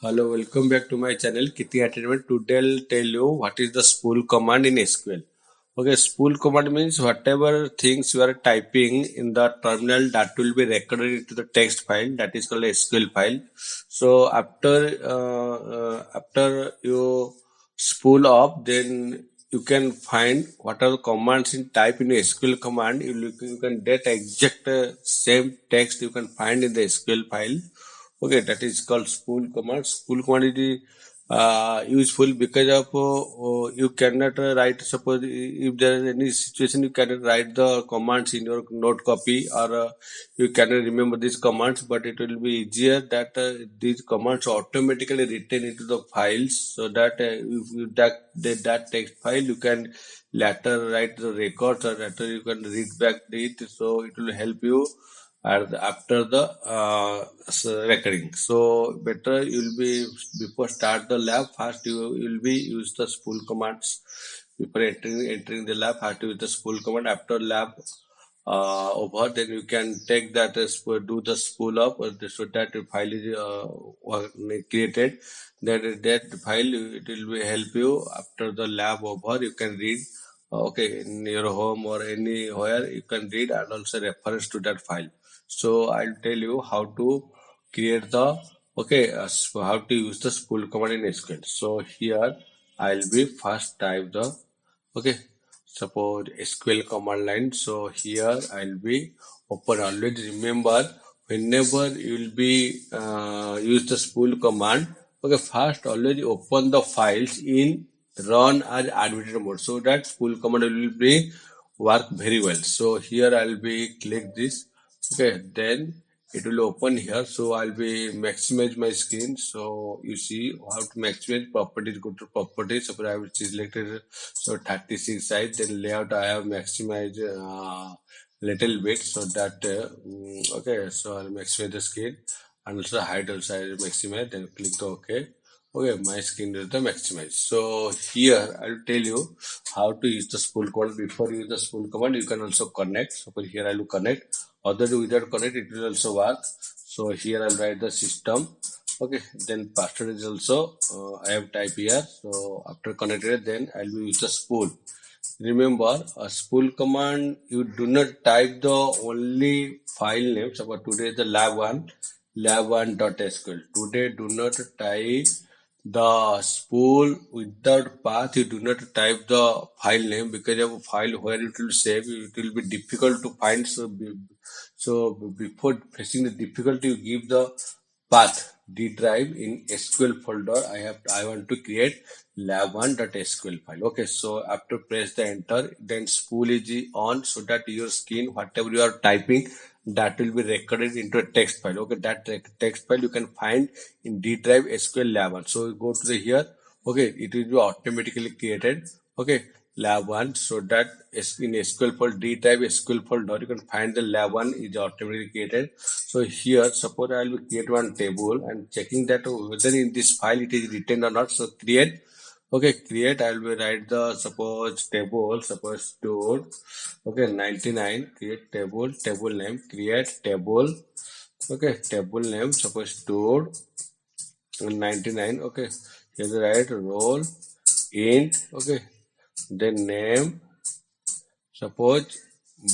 Hello, welcome back to my channel Kitty Entertainment. Today I'll tell you what is the spool command in SQL. Okay, spool command means whatever things you are typing in the terminal that will be recorded into the text file, that is called a SQL file. So after you spool up, then you can find what are the commands in type in SQL command. You can get exact same text you can find in the SQL file. Okay, that is called spool command. Spool command is useful because of you cannot write. Suppose if there is any situation, you cannot write the commands in your note copy, or you cannot remember these commands. But it will be easier that these commands are automatically written into the files, so that if you that text file, you can later write the records, or later you can read back it. So it will help you after the recording. So better you will be before start the lab. First you will be use the spool commands before entering the lab. First use the spool command. After lab over, then you can take that do the spool up, so that the file is created. That file it will be help you after the lab over. You can read. Okay, in your home or anywhere you can read and also reference to that file. So I'll tell you how to create the so how to use the spool command in SQL. So here I'll be first type the suppose SQL command line. So here I'll be open. Always remember whenever you will be use the spool command. Okay, first always open the files in run as administrator mode, so that spool command will be work very well. So here I'll be click this. Okay, then it will open here. So I'll be maximize my screen. So you see how to maximize properties. Go to properties. Suppose I have selected 36 size. Then layout I have maximized little bit, so that okay. So I'll maximize the screen, and also height also I'll maximize. Then click the OK. Okay, my screen is the maximize. So here I'll tell you how to use the spool command. Before you use the spool command, you can also connect. Suppose here I will connect. Other without connect, it will also work. So here I'll write the system. Okay, then password is also I have type here. So after connected, then I'll use the spool. Remember, a spool command, you do not type the only file name. Suppose today the lab1.sql. Today do not type the spool without path. You do not type the file name, because of a file where it will save, it will be difficult to find. So before facing the difficulty, you give the path D drive in SQL folder. I want to create lab1.sql file. Okay, so after press the enter, then spool is on, so that your screen whatever you are typing, that will be recorded into a text file. Okay, that text file you can find in D drive SQL lab1. So go to the here. Okay, it will be automatically created. Okay, lab1, so that in SQL folder, D type SQL folder, you can find the lab1 is automatically created. So here, suppose I will create one table and checking that whether in this file it is written or not. So create. Okay, create. I will write the suppose table, suppose store. Okay, 99. Create table, table name. Create table. Okay, table name. Suppose store 99. Okay, here the right roll int. Okay, then name. Suppose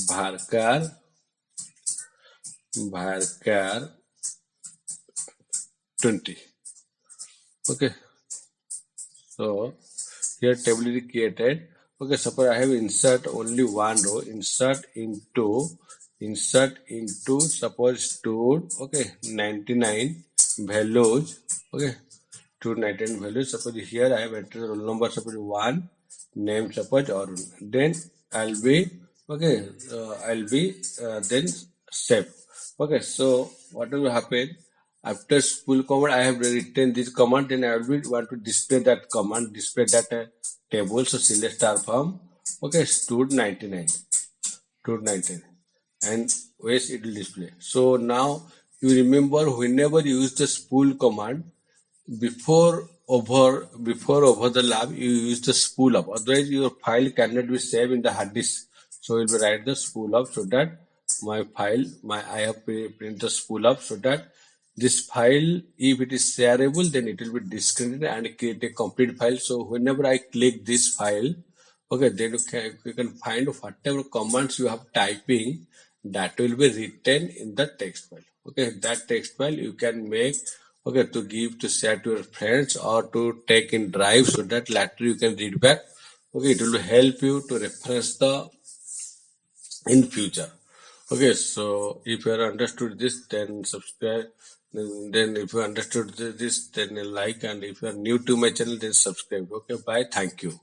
Bharkar 20. Okay, so here table is created. Okay, suppose I have insert only one row. Insert into suppose stored. Okay, 99 values. Okay, 299 values. Suppose here I have entered the roll number. Suppose 1, name suppose Arun. Then I'll be okay. Then save. Okay, so what will happen? After spool command, I have written this command. Then I will want to display that command, display that table. So select star from. Okay, stood 99, and where's it will display. So now you remember, whenever you use the spool command, before over the lab, you use the spool up. Otherwise, your file cannot be saved in the hard disk. So you'll write the spool up, so that my file, I have print the spool up, so that This file, if it is shareable, then it will be discredited and create a complete file. So whenever I click this file, okay, then you can find whatever commands you have typing, that will be written in the text file. Okay, that text file you can make, okay, to give, to share to your friends, or to take in drive, so that later you can read back. Okay, it will help you to reference the in future. Okay, so if you have understood this, then subscribe. Then if you understood this, then like, and if you are new to my channel, then subscribe. Okay, bye. Thank you.